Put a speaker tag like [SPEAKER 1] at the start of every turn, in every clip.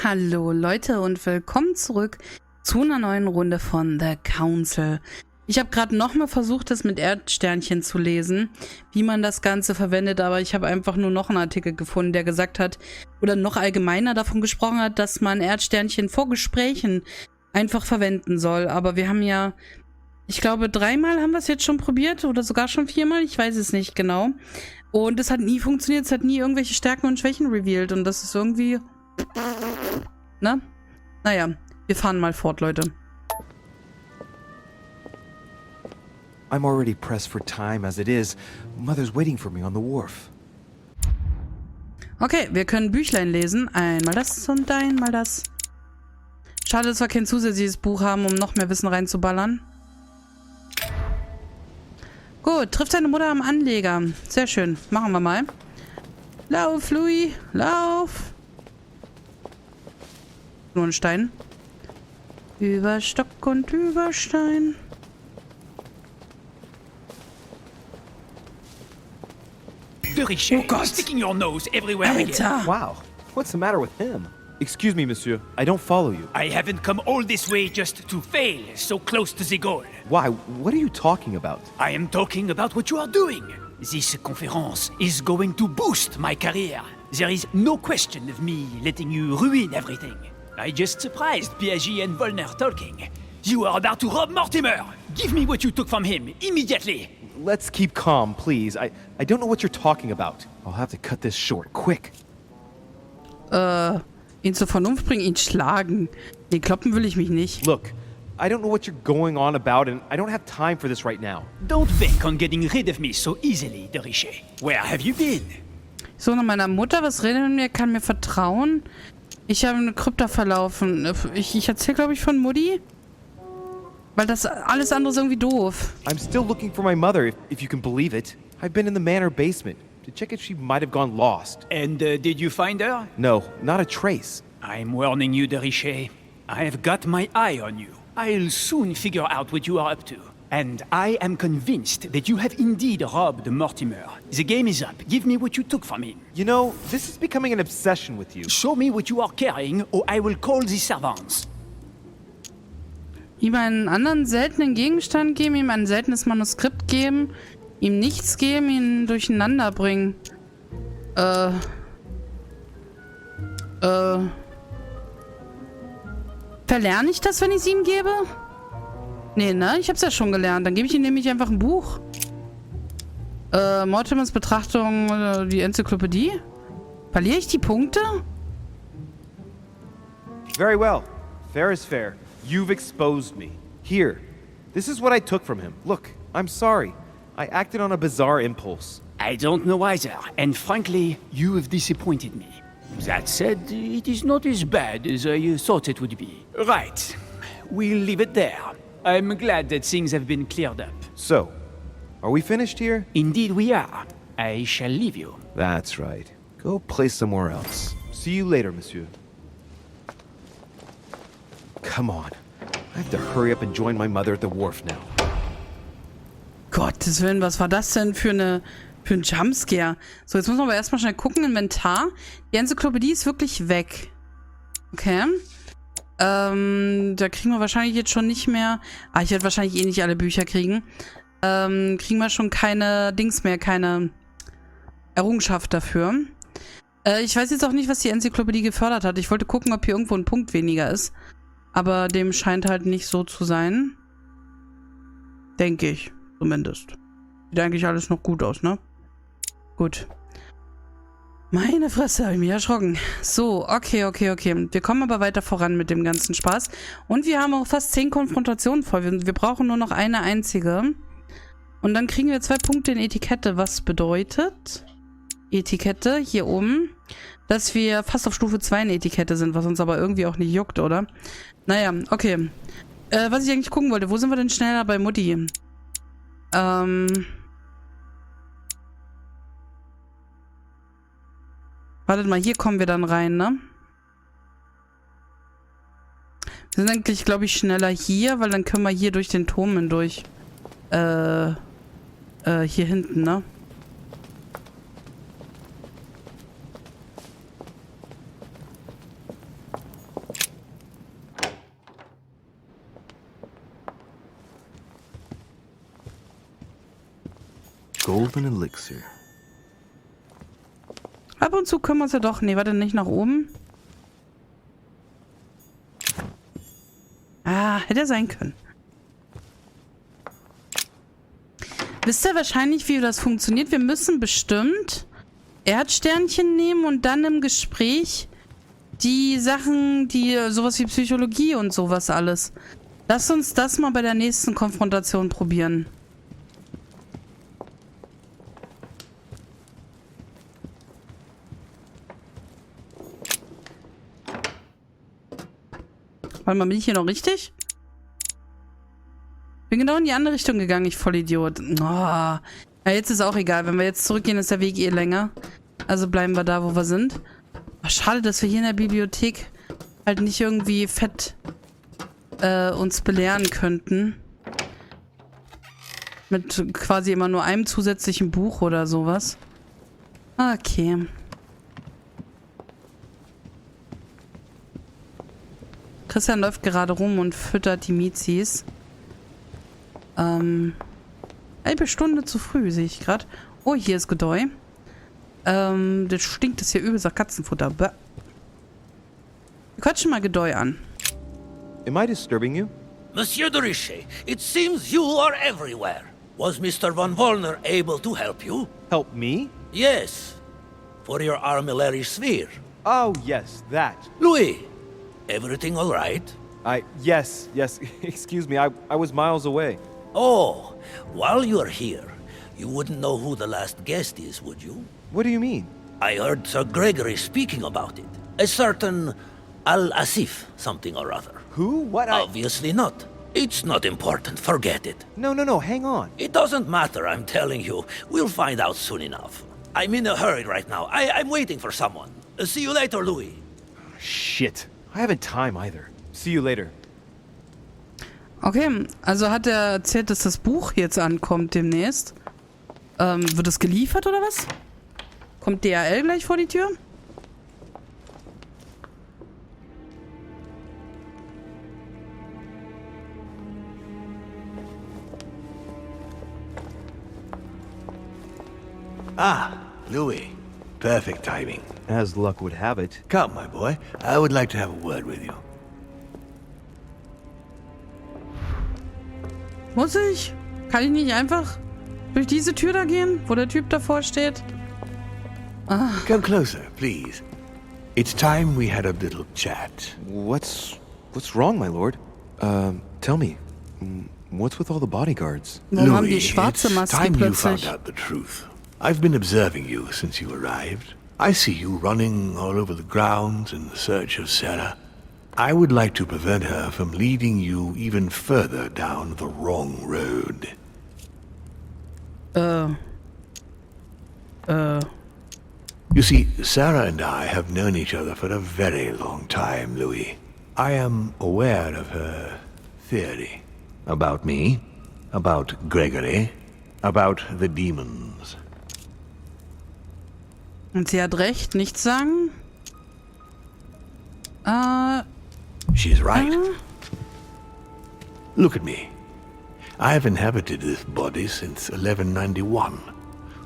[SPEAKER 1] Hallo Leute und willkommen zurück zu einer neuen Runde von The Council. Ich habe gerade nochmal versucht, das mit Erdsternchen zu lesen, wie man das Ganze verwendet, aber ich habe einfach nur noch einen Artikel gefunden, der gesagt hat, oder noch allgemeiner davon gesprochen hat, dass man Erdsternchen vor Gesprächen einfach verwenden soll. Aber wir haben ja, ich glaube 3-mal haben wir es jetzt schon probiert oder sogar schon 4-mal, ich weiß es nicht genau. Und es hat nie funktioniert, es hat nie irgendwelche Stärken und Schwächen revealed und das ist irgendwie... Ne? Naja, wir fahren mal fort, Leute.
[SPEAKER 2] I'm already pressed for time as it is. Mother's waiting for me on the wharf.
[SPEAKER 1] Okay, wir können Büchlein lesen. Einmal das und einmal das. Schade, dass wir kein zusätzliches Buch haben, um noch mehr Wissen reinzuballern. Gut, trifft seine Mutter am Anleger. Sehr schön. Machen wir mal. Lauf, Louis. Lauf. Nur ein Stein. Über Stock und über Stein.
[SPEAKER 3] The Richet, sticking your nose everywhere again.
[SPEAKER 1] Alter.
[SPEAKER 2] Wow, what's the matter with him? Excuse me, monsieur. I don't follow you.
[SPEAKER 3] I haven't come all this way just to fail so close to the goal.
[SPEAKER 2] Why? What are you talking about?
[SPEAKER 3] I am talking about what you are doing. This conference is going to boost my career. There is no question of me letting you ruin everything. I just surprised Piaget and Volner talking. You are about to rob Mortimer. Give me what you took from him, immediately.
[SPEAKER 2] Let's keep calm, please. I don't know what you're talking about. I'll have to cut this short, quick.
[SPEAKER 1] Ihn zur Vernunft bringen, ihn schlagen. Nee, kloppen will ich mich nicht.
[SPEAKER 2] Look, I don't know what you're going on about, and I don't have time for this right now.
[SPEAKER 3] Don't bank on getting rid of me so easily, De Richet. Where have you been?
[SPEAKER 1] So, nach meiner Mutter, was redet mit mir? Kann mir vertrauen? Ich habe eine Krypta verlaufen. Ich erzähle, glaube ich, von Mutti. Weil das alles andere ist irgendwie doof.
[SPEAKER 2] I'm still looking for my mother, if you can believe it. I've been in the manor basement to check if she might have gone lost.
[SPEAKER 3] And did you find her?
[SPEAKER 2] No, not a trace.
[SPEAKER 3] I'm warning you, De Richet. I've got my eye on you. I'll soon figure out what you are up to. And I am convinced that you have indeed robbed Mortimer. The game is up. Give me what you took from him.
[SPEAKER 2] You know, this is becoming an obsession with you.
[SPEAKER 3] Show me what you are carrying, or I will call the servants.
[SPEAKER 1] Ihm einen anderen seltenen Gegenstand geben, ihm ein seltenes Manuskript geben, ihm nichts geben, ihn durcheinander bringen. Verlerne ich das, wenn ich es ihm gebe? Nee, ne? Ich hab's ja schon gelernt. Dann gebe ich ihm nämlich einfach ein Buch. Mortimers Betrachtung, die Enzyklopädie. Verliere ich die Punkte?
[SPEAKER 2] Very well. Fair is fair. You've exposed me. Here. This is what I took from him. Look, I'm sorry. I acted on a bizarre impulse.
[SPEAKER 3] I don't know either, and frankly, you have disappointed me. That said, it is not as bad as I thought it would be. Right. We'll leave it there. I'm glad that things have been cleared up.
[SPEAKER 2] So, are we finished here?
[SPEAKER 3] Indeed we are. I shall leave you.
[SPEAKER 2] That's right. Go play somewhere else. See you later, monsieur. Come on. I have to hurry up and join my mother at the wharf now.
[SPEAKER 1] Gottes Willen, was war das denn für ein Jumpscare? So, jetzt müssen wir aber erstmal schnell gucken. Inventar. Die Enzyklopädie ist wirklich weg. Okay. Da kriegen wir wahrscheinlich jetzt schon nicht mehr... Ah, ich werde wahrscheinlich eh nicht alle Bücher kriegen. Kriegen wir schon keine Dings mehr, keine Errungenschaft dafür. Ich weiß jetzt auch nicht, was die Enzyklopädie gefördert hat. Ich wollte gucken, ob hier irgendwo ein Punkt weniger ist. Aber dem scheint halt nicht so zu sein. Denke ich, zumindest. Sieht eigentlich alles noch gut aus, ne? Gut. Meine Fresse, habe ich mich erschrocken. So, okay. Wir kommen aber weiter voran mit dem ganzen Spaß. Und wir haben auch fast 10 Konfrontationen voll. Wir brauchen nur noch eine einzige. Und dann kriegen wir 2 Punkte in Etikette. Was bedeutet Etikette hier oben, dass wir fast auf Stufe 2 in Etikette sind, was uns aber irgendwie auch nicht juckt, oder? Naja, okay. Was ich eigentlich gucken wollte, wo sind wir denn schneller bei Mutti? Wartet mal, hier kommen wir dann rein, ne? Wir sind eigentlich, glaube ich, schneller hier, weil dann können wir hier durch den Turm hindurch. Hier hinten, ne?
[SPEAKER 2] Golden Elixir.
[SPEAKER 1] Ab und zu können wir uns ja doch... Nee, warte, nicht nach oben. Ah, hätte sein können. Wisst ihr wahrscheinlich, wie das funktioniert? Wir müssen bestimmt Erdsternchen nehmen und dann im Gespräch die Sachen, die sowas wie Psychologie und sowas alles. Lass uns das mal bei der nächsten Konfrontation probieren. Warte mal, bin ich hier noch richtig? Bin genau in die andere Richtung gegangen, ich Vollidiot. Oh. Ja, jetzt ist auch egal. Wenn wir jetzt zurückgehen, ist der Weg eh länger. Also bleiben wir da, wo wir sind. Oh, schade, dass wir hier in der Bibliothek halt nicht irgendwie fett uns belehren könnten. Mit quasi immer nur einem zusätzlichen Buch oder sowas. Okay. Christian läuft gerade rum und füttert die Mizis. Halbe Stunde zu früh, sehe ich gerade. Oh, hier ist Gedäu. Das stinkt es hier übelst nach Katzenfutter. Bäh. Wir quatschen mal Gedäu an.
[SPEAKER 2] Am I disturbing you?
[SPEAKER 4] Monsieur de Richet, it seems you are everywhere. Was Mr. von Wollner able to help you?
[SPEAKER 2] Help me?
[SPEAKER 4] Yes. For your armillary sphere.
[SPEAKER 2] Oh, yes, that.
[SPEAKER 4] Louis, everything all right?
[SPEAKER 2] Yes. Excuse me, I was miles away.
[SPEAKER 4] Oh, while you're here, you wouldn't know who the last guest is, would you?
[SPEAKER 2] What do you mean?
[SPEAKER 4] I heard Sir Gregory speaking about it. A certain Al-Asif something or other.
[SPEAKER 2] Who? What?
[SPEAKER 4] Obviously not. It's not important, forget it.
[SPEAKER 2] No, hang on.
[SPEAKER 4] It doesn't matter, I'm telling you. We'll find out soon enough. I'm in a hurry right now. I'm waiting for someone. See you later, Louis.
[SPEAKER 2] Shit. I haven't time either. See you later.
[SPEAKER 1] Okay, also hat er erzählt, dass das Buch jetzt ankommt demnächst. Wird es geliefert oder was? Kommt DHL gleich vor die Tür?
[SPEAKER 5] Ah, Louis. Perfect timing.
[SPEAKER 2] As luck would have it.
[SPEAKER 5] Come, my boy. I would like to have a word with you.
[SPEAKER 1] Muss ich? Kann ich nicht einfach durch diese Tür da gehen, wo der Typ davor steht?
[SPEAKER 5] Come closer, please. It's time we had a little chat.
[SPEAKER 2] What's wrong, my lord? Tell me. What's with all the bodyguards?
[SPEAKER 1] Warum haben die
[SPEAKER 5] Louis,
[SPEAKER 1] schwarze
[SPEAKER 5] it's
[SPEAKER 1] Maske
[SPEAKER 5] time you
[SPEAKER 1] plötzlich?
[SPEAKER 5] found out the truth. I've been observing you since you arrived. I see you running all over the grounds in search of Sarah. I would like to prevent her from leading you even further down the wrong road. You see, Sarah and I have known each other for a very long time, Louis. I am aware of her theory. About me, about Gregory, about the demons.
[SPEAKER 1] Und sie hat recht, nichts sagen?
[SPEAKER 5] She's right. Look at me. I have inhabited this body since 1191.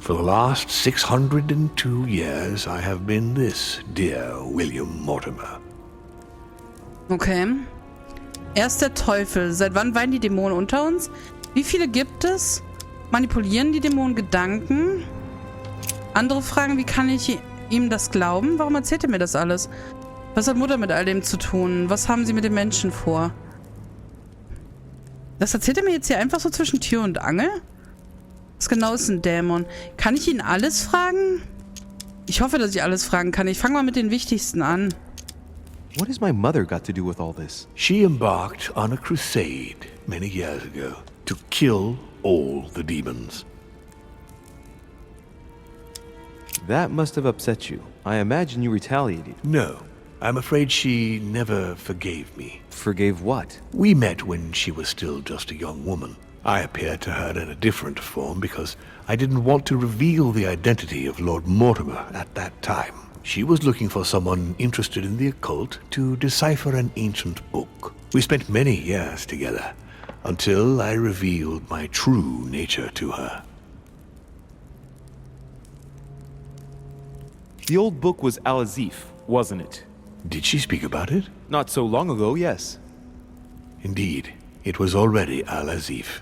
[SPEAKER 5] For the last 602 years I have been this dear William Mortimer.
[SPEAKER 1] Okay. Er ist der Teufel. Seit wann weinen die Dämonen unter uns? Wie viele gibt es? Manipulieren die Dämonen Gedanken? Andere fragen, wie kann ich ihm das glauben? Warum erzählt er mir das alles? Was hat Mutter mit all dem zu tun? Was haben sie mit den Menschen vor? Das erzählt er mir jetzt hier einfach so zwischen Tür und Angel? Was genau ist ein Dämon? Kann ich ihn alles fragen? Ich hoffe, dass ich alles fragen kann. Ich fange mal mit den wichtigsten an.
[SPEAKER 2] What has my mother got to do with all this?
[SPEAKER 5] She embarked on a crusade many years ago to kill all the demons.
[SPEAKER 2] That must have upset you. I imagine you retaliated.
[SPEAKER 5] No, I'm afraid she never forgave me.
[SPEAKER 2] Forgave what?
[SPEAKER 5] We met when she was still just a young woman. I appeared to her in a different form because I didn't want to reveal the identity of Lord Mortimer at that time. She was looking for someone interested in the occult to decipher an ancient book. We spent many years together until I revealed my true nature to her.
[SPEAKER 2] The old book was Al-Azif, wasn't it?
[SPEAKER 5] Did she speak about it?
[SPEAKER 2] Not so long ago, yes.
[SPEAKER 5] Indeed, it was already Al-Azif.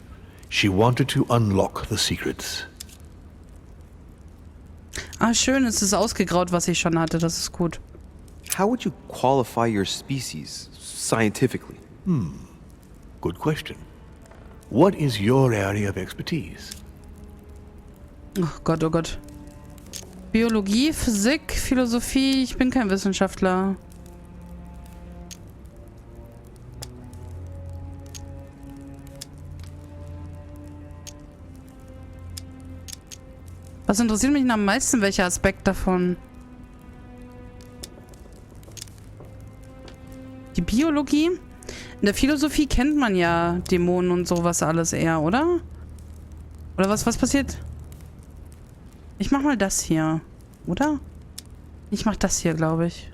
[SPEAKER 5] She wanted to unlock the secrets.
[SPEAKER 1] Ah, schön, es ist ausgegraut, was ich schon hatte. Das ist gut.
[SPEAKER 2] How would you qualify your species, scientifically?
[SPEAKER 5] Good question. What is your area of expertise?
[SPEAKER 1] Oh Gott, oh Gott. Biologie, Physik, Philosophie. Ich bin kein Wissenschaftler. Was interessiert mich denn am meisten? Welcher Aspekt davon? Die Biologie? In der Philosophie kennt man ja Dämonen und sowas alles eher, oder? Oder was passiert? Ich mach mal das hier, oder? Ich mach das hier, glaube ich.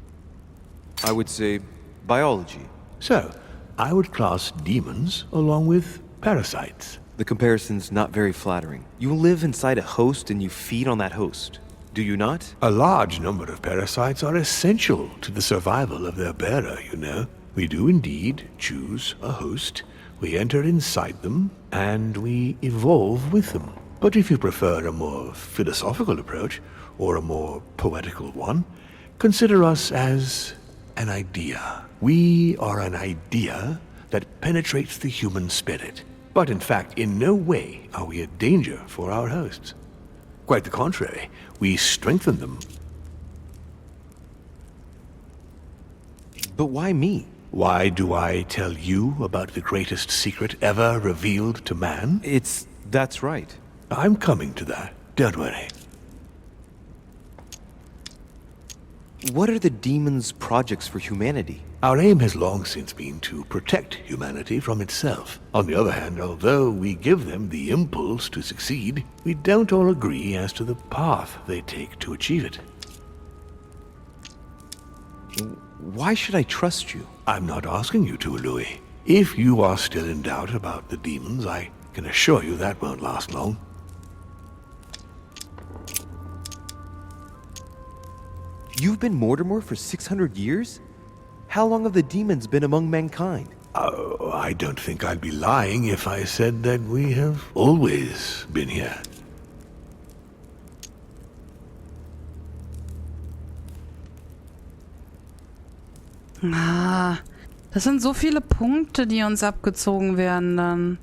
[SPEAKER 2] I would say biology.
[SPEAKER 5] So, I would class demons along with parasites.
[SPEAKER 2] The comparison's not very flattering. You live inside a host and you feed on that host. Do you not?
[SPEAKER 5] A large number of parasites are essential to the survival of their bearer, you know. We do indeed choose a host, we enter inside them, and we evolve with them. But if you prefer a more philosophical approach, or a more poetical one, consider us as an idea. We are an idea that penetrates the human spirit. But in fact, in no way are we a danger for our hosts. Quite the contrary, we strengthen them.
[SPEAKER 2] But why me?
[SPEAKER 5] Why do I tell you about the greatest secret ever revealed to man?
[SPEAKER 2] That's right.
[SPEAKER 5] I'm coming to that, don't worry.
[SPEAKER 2] What are the demons' projects for humanity?
[SPEAKER 5] Our aim has long since been to protect humanity from itself. On the other hand, although we give them the impulse to succeed, we don't all agree as to the path they take to achieve it.
[SPEAKER 2] Why should I trust you?
[SPEAKER 5] I'm not asking you to, Louis. If you are still in doubt about the demons, I can assure you that won't last long.
[SPEAKER 2] You've been Mortimer for 600 years? How long have the demons been among mankind?
[SPEAKER 5] Oh, I don't think I'd be lying if I said that we have always been here.
[SPEAKER 1] Ah, das sind so viele Punkte, die uns abgezogen werden dann.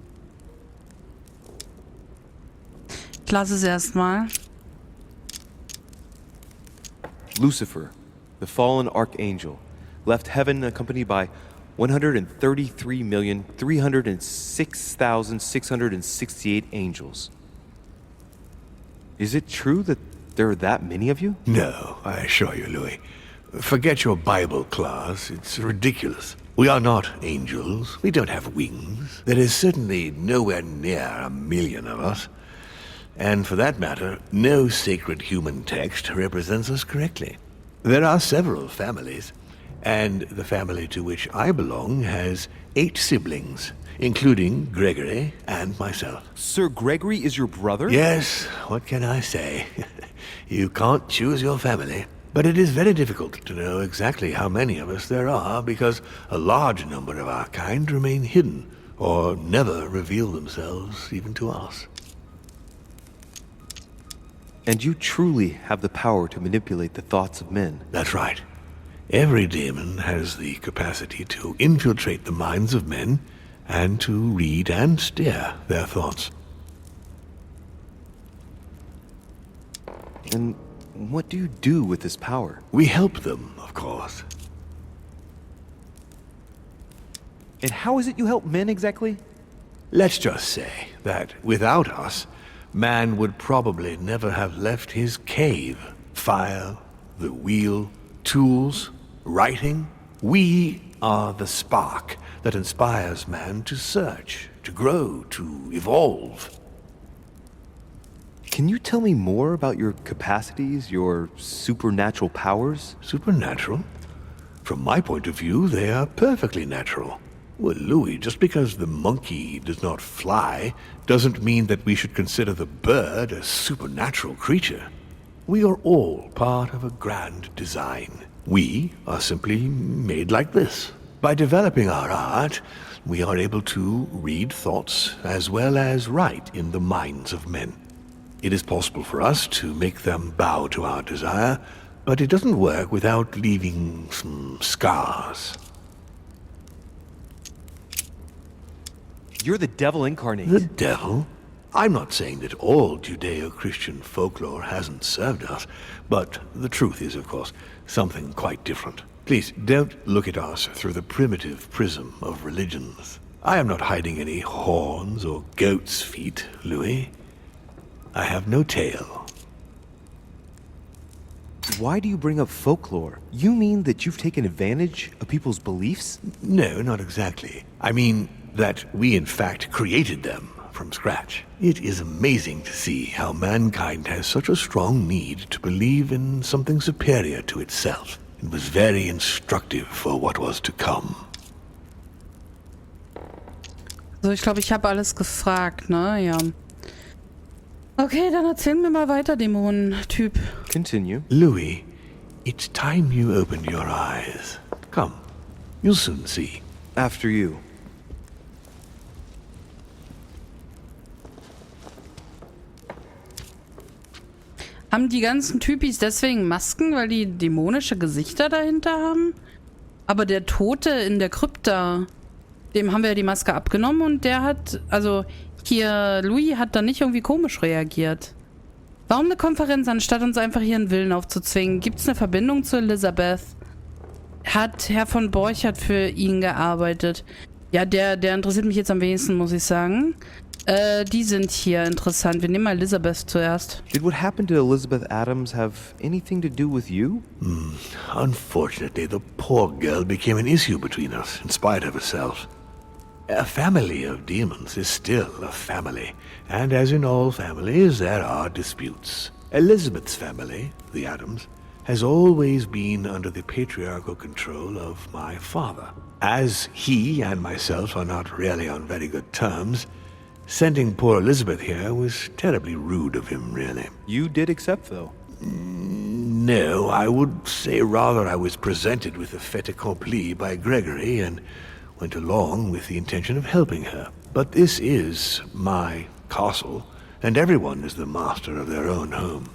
[SPEAKER 1] Ich lasse es erstmal.
[SPEAKER 2] Lucifer, the fallen archangel, left heaven accompanied by 133,306,668 angels. Is it true that there are that many of you?
[SPEAKER 5] No, I assure you, Louis. Forget your Bible class. It's ridiculous. We are not angels. We don't have wings. There is certainly nowhere near 1 million of us. And for that matter, no sacred human text represents us correctly. There are several families, and the family to which I belong has 8 siblings, including Gregory and myself.
[SPEAKER 2] Sir Gregory is your brother?
[SPEAKER 5] Yes, what can I say? You can't choose your family. But it is very difficult to know exactly how many of us there are, because a large number of our kind remain hidden, or never reveal themselves even to us.
[SPEAKER 2] And you truly have the power to manipulate the thoughts of men.
[SPEAKER 5] That's right. Every demon has the capacity to infiltrate the minds of men and to read and steer their thoughts.
[SPEAKER 2] And what do you do with this power?
[SPEAKER 5] We help them, of course.
[SPEAKER 2] And how is it you help men exactly?
[SPEAKER 5] Let's just say that without us, man would probably never have left his cave. Fire, the wheel, tools, writing. We are the spark that inspires man to search, to grow, to evolve.
[SPEAKER 2] Can you tell me more about your capacities, your supernatural powers?
[SPEAKER 5] Supernatural? From my point of view, they are perfectly natural. Well, Louis, just because the monkey does not fly doesn't mean that we should consider the bird a supernatural creature. We are all part of a grand design. We are simply made like this. By developing our art, we are able to read thoughts as well as write in the minds of men. It is possible for us to make them bow to our desire, but it doesn't work without leaving some scars.
[SPEAKER 2] You're the devil incarnate.
[SPEAKER 5] The devil? I'm not saying that all Judeo-Christian folklore hasn't served us, but the truth is, of course, something quite different. Please, don't look at us through the primitive prism of religions. I am not hiding any horns or goat's feet, Louis. I have no tail.
[SPEAKER 2] Why do you bring up folklore? You mean that you've taken advantage of people's beliefs?
[SPEAKER 5] No, not exactly. I mean that we in fact created them from scratch. It is amazing to see how mankind has such a strong need to believe in something superior to itself. It was very instructive for what was to come.
[SPEAKER 1] So, ich glaube, ich habe alles gefragt, ne? Ja. Okay, dann erzähl mir mal weiter, Dämonen-Typ.
[SPEAKER 2] Continue.
[SPEAKER 5] Louis, it's time you opened your eyes. Come, you'll soon see.
[SPEAKER 2] After you.
[SPEAKER 1] Haben die ganzen Typis deswegen Masken, weil die dämonische Gesichter dahinter haben? Aber der Tote in der Krypta, dem haben wir ja die Maske abgenommen und der hat, also hier, Louis hat da nicht irgendwie komisch reagiert. Warum eine Konferenz, anstatt uns einfach hier einen Willen aufzuzwingen? Gibt es eine Verbindung zu Elisabeth? Hat Herr von Borchert für ihn gearbeitet? Ja, der interessiert mich jetzt am wenigsten, muss ich sagen. Die sind hier interessant. Wir nehmen mal Elisabeth zuerst.
[SPEAKER 2] Did what happened to Elizabeth Adams have anything to do with you?
[SPEAKER 5] Unfortunately, the poor girl became an issue between us, in spite of herself. A family of demons is still a family, and as in all families, there are disputes. Elizabeth's family, the Adams, has always been under the patriarchal control of my father. As he and myself are not really on very good terms, sending poor Elizabeth here was terribly rude of him, really.
[SPEAKER 2] You did accept, though.
[SPEAKER 5] No, I would say rather I was presented with a fait accompli by Gregory and went along with the intention of helping her. But this is my castle, and everyone is the master of their own home.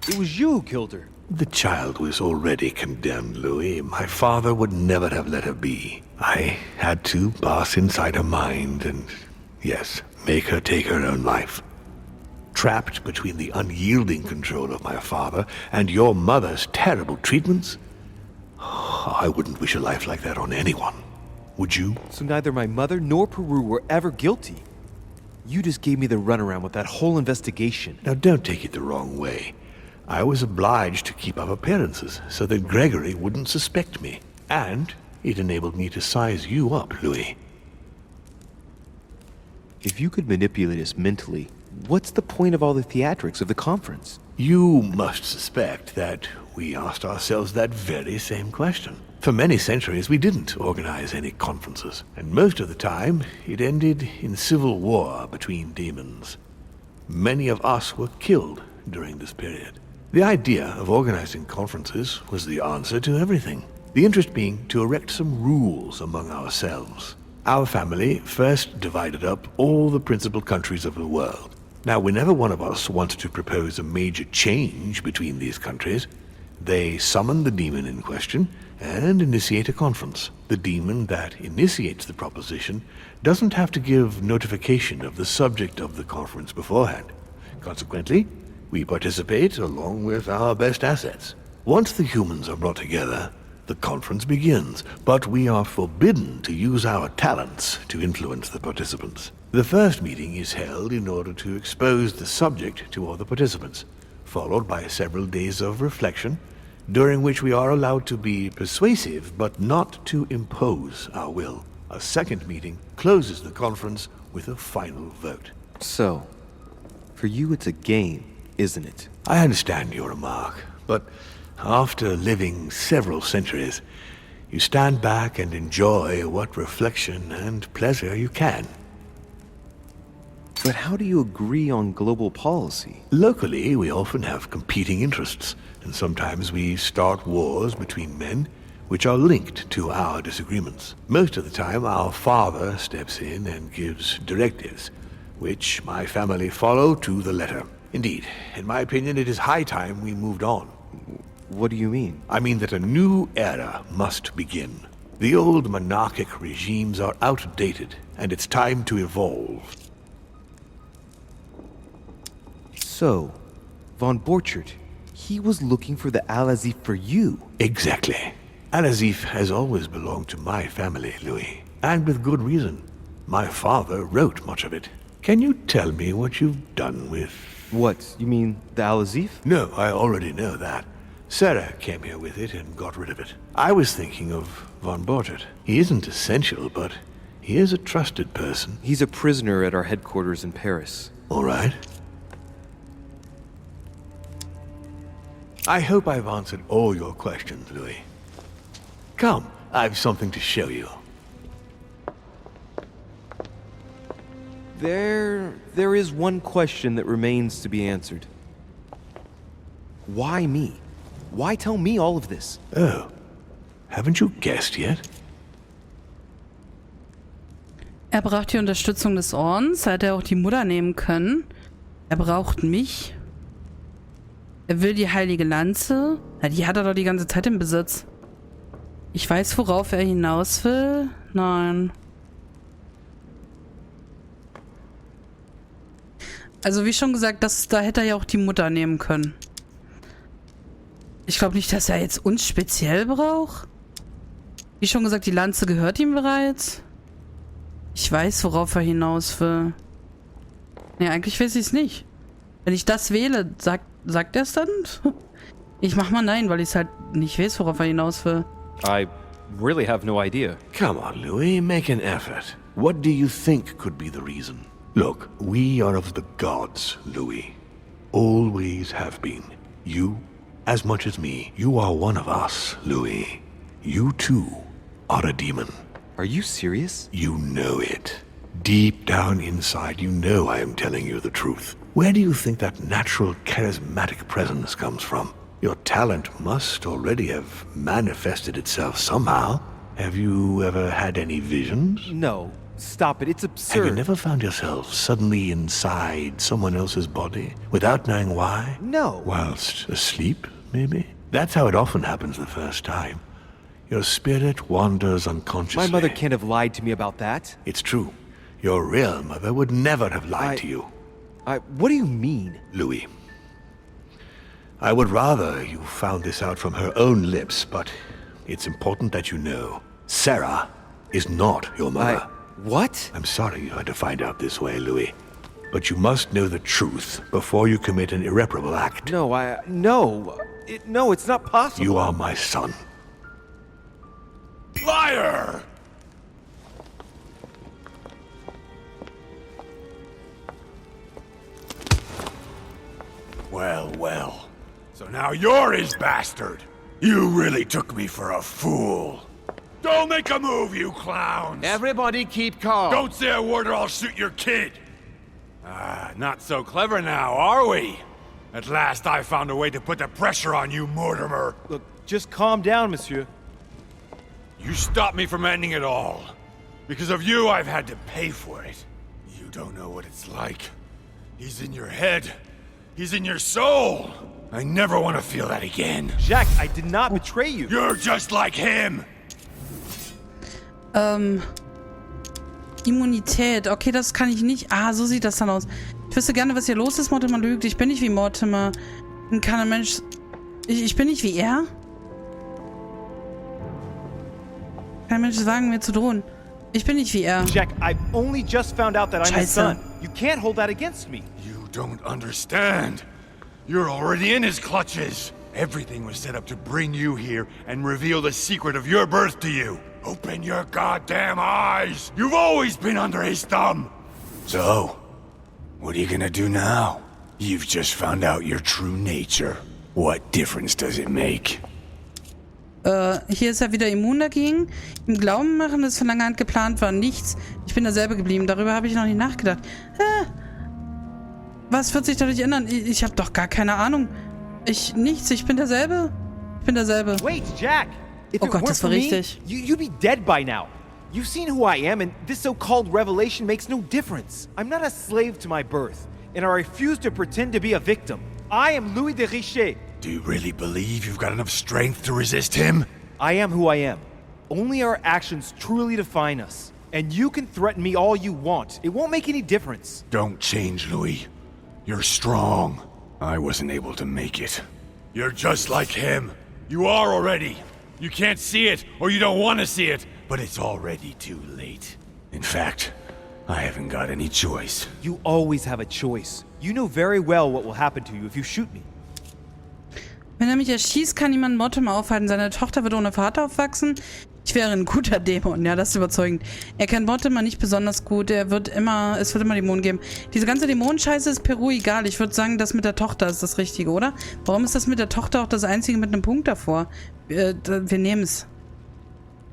[SPEAKER 2] It was you who killed her.
[SPEAKER 5] The child was already condemned, Louis. My father would never have let her be. I had to pass inside her mind and, yes, make her take her own life. Trapped between the unyielding control of my father and your mother's terrible treatments, I wouldn't wish a life like that on anyone. Would you?
[SPEAKER 2] So neither my mother nor Peru were ever guilty. You just gave me the runaround with that whole investigation.
[SPEAKER 5] Now don't take it the wrong way. I was obliged to keep up appearances so that Gregory wouldn't suspect me. And it enabled me to size you up, Louis.
[SPEAKER 2] If you could manipulate us mentally, what's the point of all the theatrics of the conference?
[SPEAKER 5] You must suspect that we asked ourselves that very same question. For many centuries, we didn't organize any conferences, and most of the time, it ended in civil war between demons. Many of us were killed during this period. The idea of organizing conferences was the answer to everything. The interest being to erect some rules among ourselves. Our family first divided up all the principal countries of the world. Now, whenever one of us wanted to propose a major change between these countries, they summon the demon in question and initiate a conference. The demon that initiates the proposition doesn't have to give notification of the subject of the conference beforehand. Consequently, we participate along with our best assets. Once the humans are brought together, the conference begins, but we are forbidden to use our talents to influence the participants. The first meeting is held in order to expose the subject to all the participants, followed by several days of reflection, during which we are allowed to be persuasive but not to impose our will. A second meeting closes the conference with a final vote.
[SPEAKER 2] So, for you it's a game, isn't it?
[SPEAKER 5] I understand your remark, but after living several centuries, you stand back and enjoy what reflection and pleasure you can.
[SPEAKER 2] But how do you agree on global policy?
[SPEAKER 5] Locally, we often have competing interests, and sometimes we start wars between men which are linked to our disagreements. Most of the time, our father steps in and gives directives, which my family follow to the letter. Indeed, in my opinion, it is high time we moved on.
[SPEAKER 2] What do you mean?
[SPEAKER 5] I mean that a new era must begin. The old monarchic regimes are outdated, and it's time to evolve.
[SPEAKER 2] So, von Borchert, he was looking for the Al-Azif for you.
[SPEAKER 5] Exactly. Al-Azif has always belonged to my family, Louis. And with good reason. My father wrote much of it. Can you tell me what you've done with...
[SPEAKER 2] What, you mean the Al-Azif?
[SPEAKER 5] No, I already know that. Sarah came here with it and got rid of it. I was thinking of von Borchert. He isn't essential, but he is a trusted person.
[SPEAKER 2] He's a prisoner at our headquarters in Paris.
[SPEAKER 5] All right. I hope I've answered all your questions, Louis. Come, I've something to show you.
[SPEAKER 2] There is one question that remains to be answered. Why me? Why tell me all of this?
[SPEAKER 5] Oh, haven't you guessed yet?
[SPEAKER 1] Er braucht die Unterstützung des Ordens. Hätte er auch die Mutter nehmen können. Er braucht mich. Er will die heilige Lanze. Ja, die hat er doch die ganze Zeit im Besitz. Ich weiß, worauf er hinaus will. Nein. Also wie schon gesagt, da hätte er ja auch die Mutter nehmen können. Ich glaube nicht, dass er jetzt uns speziell braucht. Wie schon gesagt, die Lanze gehört ihm bereits. Ich weiß, worauf er hinaus will. Nee, eigentlich weiß ich es nicht. Wenn ich das wähle, sagt er es dann? Ich mach mal nein, weil ich es halt nicht weiß, worauf er hinaus will.
[SPEAKER 2] I really have no idea.
[SPEAKER 5] Come on, Louis, make an effort. What do you think could be the reason? Look, we are of the gods, Louis. Always have been. You, as much as me, you are one of us, Louis. You too are a demon.
[SPEAKER 2] Are you serious?
[SPEAKER 5] You know it. Deep down inside, you know I am telling you the truth. Where do you think that natural, charismatic presence comes from? Your talent must already have manifested itself somehow. Have you ever had any visions?
[SPEAKER 2] No. Stop it. It's absurd.
[SPEAKER 5] Have you never found yourself suddenly inside someone else's body without knowing why?
[SPEAKER 2] No.
[SPEAKER 5] Whilst asleep, maybe? That's how it often happens the first time. Your spirit wanders unconsciously.
[SPEAKER 2] My mother can't have lied to me about that.
[SPEAKER 5] It's true. Your real mother would never have lied to you.
[SPEAKER 2] What do you mean?
[SPEAKER 5] Louis, I would rather you found this out from her own lips, but it's important that you know. Sarah is not your mother.
[SPEAKER 2] What?
[SPEAKER 5] I'm sorry you had to find out this way, Louis. But you must know the truth before you commit an irreparable act.
[SPEAKER 2] No, no, it's not possible.
[SPEAKER 5] You are my son.
[SPEAKER 6] Liar! Well, well. So now you're his bastard. You really took me for a fool. Don't make a move, you clowns!
[SPEAKER 2] Everybody keep calm.
[SPEAKER 6] Don't say a word or I'll shoot your kid! Not so clever now, are we? At last I found a way to put the pressure on you, Mortimer.
[SPEAKER 2] Look, just calm down, monsieur.
[SPEAKER 6] You stopped me from ending it all. Because of you, I've had to pay for it. You don't know what it's like. He's in your head. He's in your soul. I never want to feel that again.
[SPEAKER 2] Jack, I did not betray you.
[SPEAKER 6] You're just like him.
[SPEAKER 1] Immunität. Okay, das kann ich nicht. Ah, so sieht das dann aus. Ich wüsste gerne, was hier los ist. Mortimer lügt. Ich bin nicht wie Mortimer. Kann ein Mensch... Ich bin nicht wie er? Kein Mensch sagen, mir zu drohen. Ich bin nicht wie er.
[SPEAKER 2] Jack, I've only just found out that I'm his
[SPEAKER 1] Scheiße.
[SPEAKER 2] son. You can't hold that against me.
[SPEAKER 6] You don't understand. You're already in his clutches. Everything was set up to bring you here and reveal the secret of your birth to you. Open your goddamn eyes! You've always been under his thumb! So, what are you gonna do now? You've just found out your true nature. What difference does it make?
[SPEAKER 1] Hier ist er wieder immun dagegen. Im Glauben machen, dass es von langer Hand geplant war. Nichts. Ich bin derselbe geblieben. Darüber habe ich noch nicht nachgedacht. Was wird sich dadurch ändern? Ich habe doch gar keine Ahnung. Nichts. Ich bin derselbe.
[SPEAKER 2] Wait, Jack! If
[SPEAKER 1] Oh
[SPEAKER 2] it
[SPEAKER 1] Gott,
[SPEAKER 2] weren't
[SPEAKER 1] das
[SPEAKER 2] for
[SPEAKER 1] war
[SPEAKER 2] me,
[SPEAKER 1] richtig.
[SPEAKER 2] you'd be dead by now. You've seen who I am, and this so-called revelation makes no difference. I'm not a slave to my birth, and I refuse to pretend to be a victim. I am Louis de Richet.
[SPEAKER 6] Do you really believe you've got enough strength to resist him?
[SPEAKER 2] I am who I am. Only our actions truly define us. And you can threaten me all you want. It won't make any difference.
[SPEAKER 6] Don't change, Louis. You're strong. I wasn't able to make it. You're just like him. You are already. You can't see it, or you don't want to see it, but it's already too late. In fact, I haven't got any choice.
[SPEAKER 2] You always have a choice. You know very well what will happen to you if you shoot me.
[SPEAKER 1] Wenn er mich erschießt, kann niemand Mortimer aufhalten. Seine Tochter wird ohne Vater aufwachsen. Ich wäre ein guter Dämon. Ja, das ist überzeugend. Er kennt Mortimer nicht besonders gut. Es wird immer Dämonen geben. Diese ganze Dämonenscheiße ist Peru egal. Ich würde sagen, das mit der Tochter ist das Richtige, oder? Warum ist das mit der Tochter auch das Einzige mit einem Punkt davor? Wir nehmen es.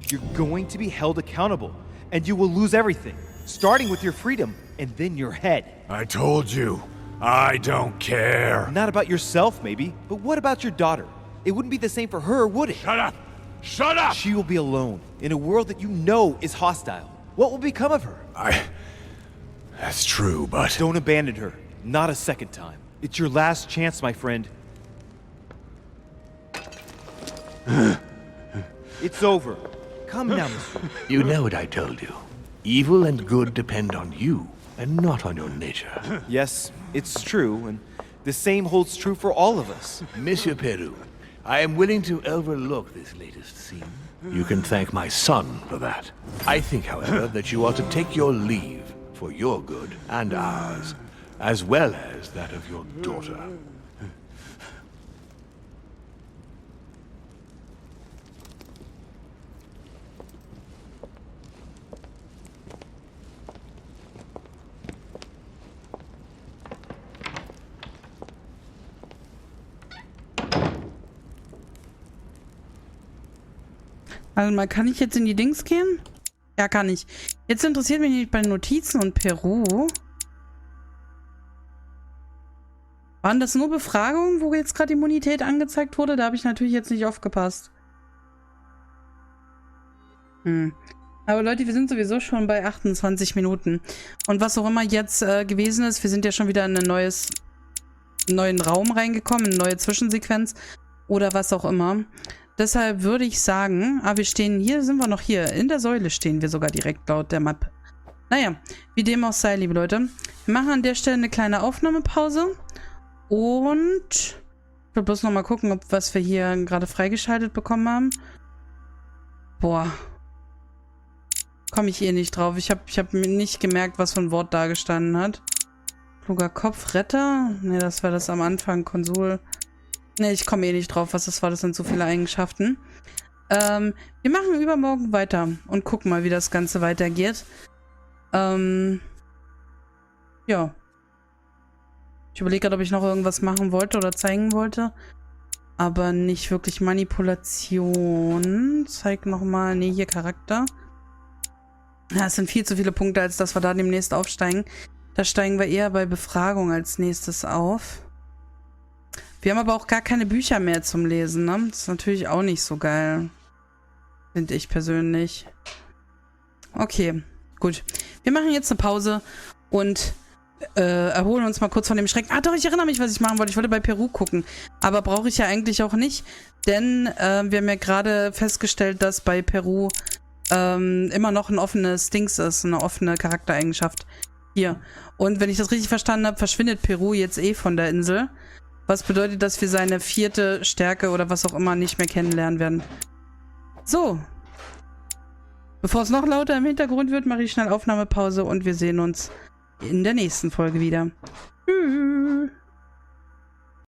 [SPEAKER 2] You're going to be held accountable, and you will lose everything, starting with your freedom, and then your head.
[SPEAKER 6] I told you, I don't care.
[SPEAKER 2] Not about yourself, maybe, but what about your daughter? It wouldn't be the same for her, would it?
[SPEAKER 6] Shut up! Shut up!
[SPEAKER 2] She will be alone, in a world that you know is hostile. What will become of her?
[SPEAKER 6] That's true, but...
[SPEAKER 2] Don't abandon her. Not a second time. It's your last chance, my friend. It's over. Come now, monsieur.
[SPEAKER 5] You know what I told you. Evil and good depend on you, and not on your nature.
[SPEAKER 2] Yes, it's true, and the same holds true for all of us.
[SPEAKER 5] Monsieur Peru, I am willing to overlook this latest scene. You can thank my son for that. I think, however, that you are to take your leave for your good and ours, as well as that of your daughter.
[SPEAKER 1] Also mal, kann ich jetzt in die Dings gehen? Ja, kann ich. Jetzt interessiert mich nicht bei Notizen und Peru. Waren das nur Befragungen, wo jetzt gerade Immunität angezeigt wurde? Da habe ich natürlich jetzt nicht aufgepasst. Aber Leute, wir sind sowieso schon bei 28 Minuten. Und was auch immer jetzt gewesen ist, wir sind ja schon wieder in einen neuen Raum reingekommen, in eine neue Zwischensequenz oder was auch immer. Deshalb würde ich sagen, sind wir noch hier. In der Säule stehen wir sogar direkt laut der Map. Naja, wie dem auch sei, liebe Leute. Wir machen an der Stelle eine kleine Aufnahmepause. Und ich will bloß noch mal gucken, was wir hier gerade freigeschaltet bekommen haben. Boah. Komme ich nicht drauf. Ich hab mir nicht gemerkt, was für ein Wort da gestanden hat. Kluger Kopf, Retter? Ne, das war das am Anfang. Konsul. Ne, ich komme nicht drauf, was das war. Das sind so viele Eigenschaften. Wir machen übermorgen weiter und gucken mal, wie das Ganze weitergeht. Ja. Ich überlege gerade, ob ich noch irgendwas machen wollte oder zeigen wollte. Aber nicht wirklich Manipulation. Zeig nochmal. Ne, hier Charakter. Ja, es sind viel zu viele Punkte, als dass wir da demnächst aufsteigen. Da steigen wir eher bei Befragung als nächstes auf. Wir haben aber auch gar keine Bücher mehr zum Lesen, ne? Das ist natürlich auch nicht so geil. Finde ich persönlich. Okay, gut. Wir machen jetzt eine Pause und erholen uns mal kurz von dem Schrecken. Ah doch, ich erinnere mich, was ich machen wollte. Ich wollte bei Peru gucken. Aber brauche ich ja eigentlich auch nicht. Denn wir haben ja gerade festgestellt, dass bei Peru immer noch ein offenes Dings ist. Eine offene Charaktereigenschaft. Hier. Und wenn ich das richtig verstanden habe, verschwindet Peru jetzt eh von der Insel. Was bedeutet, dass wir seine 4. Stärke oder was auch immer nicht mehr kennenlernen werden. So. Bevor es noch lauter im Hintergrund wird, mache ich schnell Aufnahmepause und wir sehen uns in der nächsten Folge wieder. Tschüss.